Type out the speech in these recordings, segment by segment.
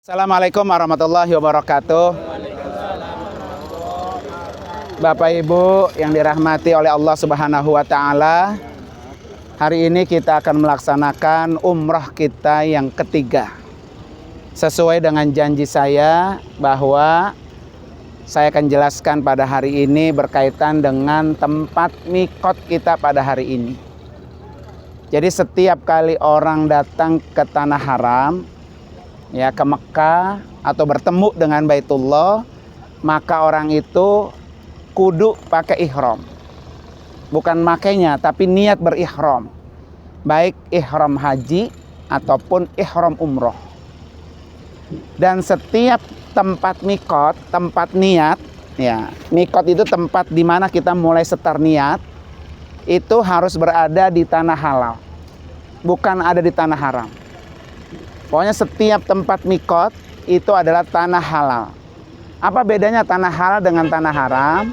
Assalamualaikum warahmatullahi wabarakatuh. Bapak Ibu yang dirahmati oleh Allah Subhanahu wa taala, hari ini kita akan melaksanakan umrah kita yang ketiga. Sesuai dengan janji saya bahwa saya akan jelaskan pada hari ini berkaitan dengan tempat mikot kita pada hari ini. Jadi setiap kali orang datang ke tanah haram, ya, ke Mekah atau bertemu dengan Baitullah, maka orang itu kudu pakai ihram. Bukan makainya, tapi niat berihram. Baik ihram haji ataupun ihram umroh. Dan setiap tempat mikot, tempat niat, ya, mikot itu tempat di mana kita mulai setar niat, itu harus berada di tanah halal, bukan ada di tanah haram. Pokoknya setiap tempat mikot itu adalah tanah halal. Apa bedanya tanah halal dengan tanah haram?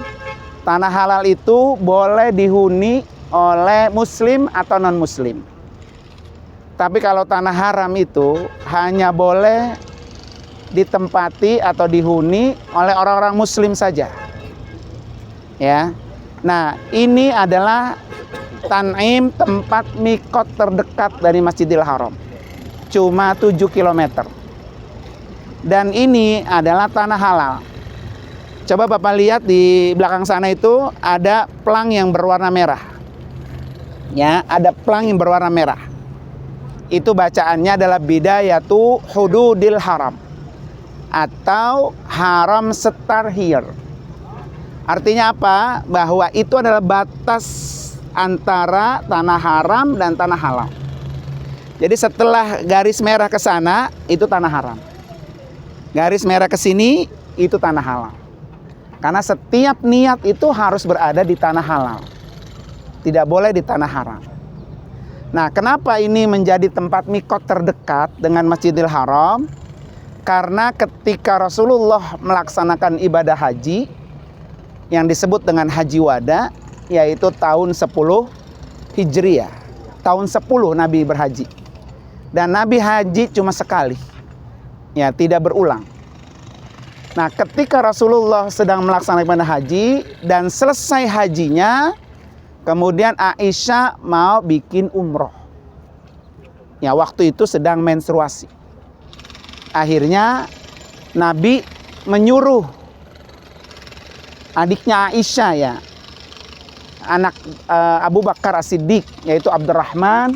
Tanah halal itu boleh dihuni oleh muslim atau non muslim. Tapi kalau tanah haram itu hanya boleh ditempati atau dihuni oleh orang-orang muslim saja. Ya. Nah, ini adalah Tan'im, tempat mikot terdekat dari Masjidil Haram. Cuma 7 km. Dan ini adalah tanah halal. Coba Bapak lihat di belakang sana itu ada pelang yang berwarna merah. Ya, ada pelang yang berwarna merah. Itu bacaannya adalah Bidayatu Hududil Haram atau Haram Setar Here. Artinya apa? Bahwa itu adalah batas antara tanah haram dan tanah halal. Jadi setelah garis merah ke sana itu tanah haram. Garis merah ke sini itu tanah halal. Karena setiap niat itu harus berada di tanah halal. Tidak boleh di tanah haram. Nah, kenapa ini menjadi tempat mikot terdekat dengan Masjidil Haram? Karena ketika Rasulullah melaksanakan ibadah haji yang disebut dengan Haji Wada, yaitu tahun 10 Hijriah. Tahun 10 Nabi berhaji. Dan Nabi haji cuma sekali, ya, tidak berulang. Nah, ketika Rasulullah sedang melaksanakan haji dan selesai hajinya, kemudian Aisyah mau bikin umroh. Ya, waktu itu sedang menstruasi. Akhirnya Nabi menyuruh adiknya Aisyah, ya, anak Abu Bakar As-Siddiq, yaitu Abdurrahman,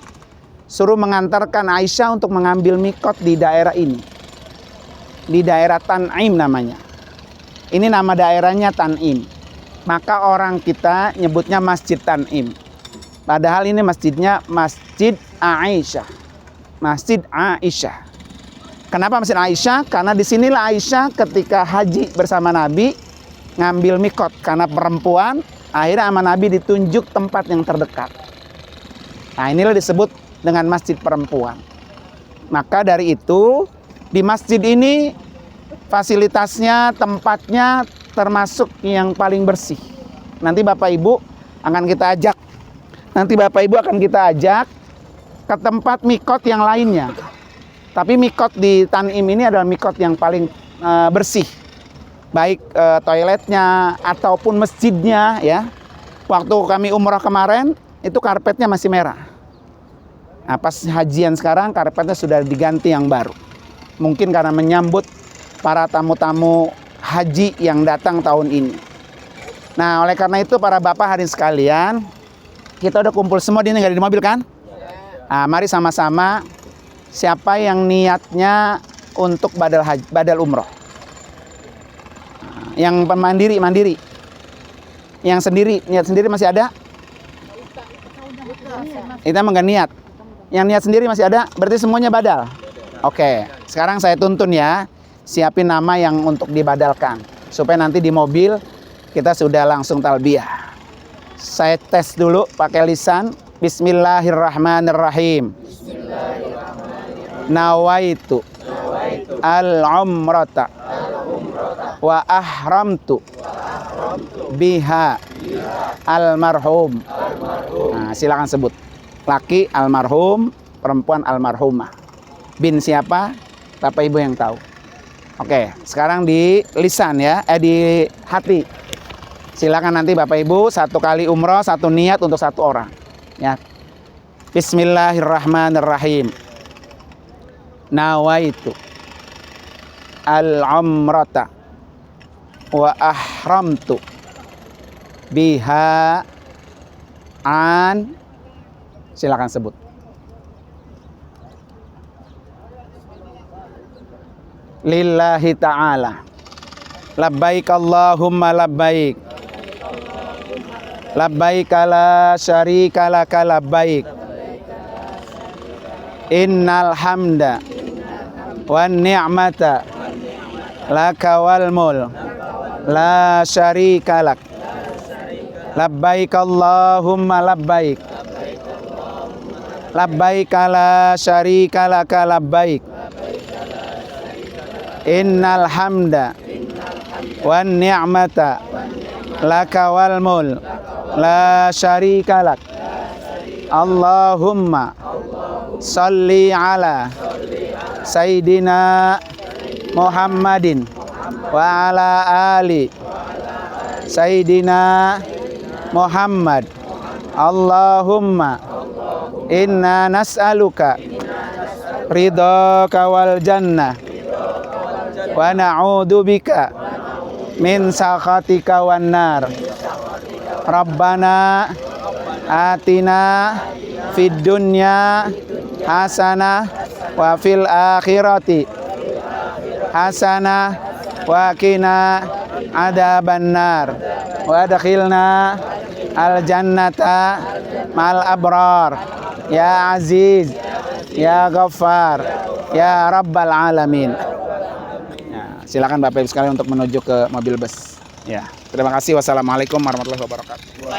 suruh mengantarkan Aisyah untuk mengambil mikot di daerah ini. Di daerah Tan'im namanya. Ini nama daerahnya Tan'im. Maka orang kita nyebutnya Masjid Tan'im. Padahal ini masjidnya Masjid Aisyah. Masjid Aisyah. Kenapa Masjid Aisyah? Karena disinilah Aisyah ketika haji bersama Nabi ngambil mikot. Karena perempuan, akhirnya sama Nabi ditunjuk tempat yang terdekat. Nah, inilah disebut dengan masjid perempuan. Maka dari itu di masjid ini fasilitasnya, tempatnya termasuk yang paling bersih. Nanti Bapak Ibu akan kita ajak. Ke tempat mikot yang lainnya. Tapi mikot di Tan'im ini adalah mikot yang paling bersih. Baik toiletnya ataupun masjidnya, ya. Waktu kami umrah kemarin itu karpetnya masih merah. Nah, pas hajian sekarang karpetnya sudah diganti yang baru. Mungkin karena menyambut para tamu-tamu haji yang datang tahun ini. Nah, oleh karena itu para bapak hadirin sekalian, kita udah kumpul semua di mobil kan? Nah, mari sama-sama siapa yang niatnya untuk badal umroh. Nah, yang mandiri. Yang sendiri, niat sendiri masih ada? Kita enggak niat. Yang niat sendiri masih ada, berarti semuanya badal. Oke, sekarang saya tuntun ya, siapin nama yang untuk dibadalkan. Supaya nanti di mobil kita sudah langsung talbiyah. Saya tes dulu pakai lisan. Bismillahirrahmanirrahim. Nawaitu al-umrata wa ahramtu biha almarhum. Nah, silakan sebut. Laki almarhum, perempuan almarhumah. Bin siapa? Bapak Ibu yang tahu. Oke, sekarang di lisan ya, di hati. Silakan nanti Bapak Ibu 1 kali umroh, 1 niat untuk 1 orang. Ya. Bismillahirrahmanirrahim. Nawaitu al-umrata wa ahramtu biha an, silakan sebut. Lillahi ta'ala. Labbaik Allahumma labbaik. Labbaik la syarika laka labbaik. Innal hamda wan ni'mata laka wal mulk la syarika lak. Labbaik Allahumma labbaik. Labbaik la syarika laka labbaik. Innal hamda wan ni'mata laka wal mulk la syarika lak. Allahumma salli ala Sayyidina Muhammadin wa ala ali Sayyidina Muhammad. Allahumma inna nas'aluka ridhaka wal jannah wa na'udzu bika min sakhatika wan nar. Rabbana atina fid dunya hasanah wa fil akhirati hasanah wa qina adzaban nar wa adkhilna al jannata mal abrar ya aziz ya ghaffar ya rabbal alamin. Silakan Bapak Ibu sekalian untuk menuju ke mobil bus. Ya, terima kasih. Wassalamualaikum warahmatullahi wabarakatuh.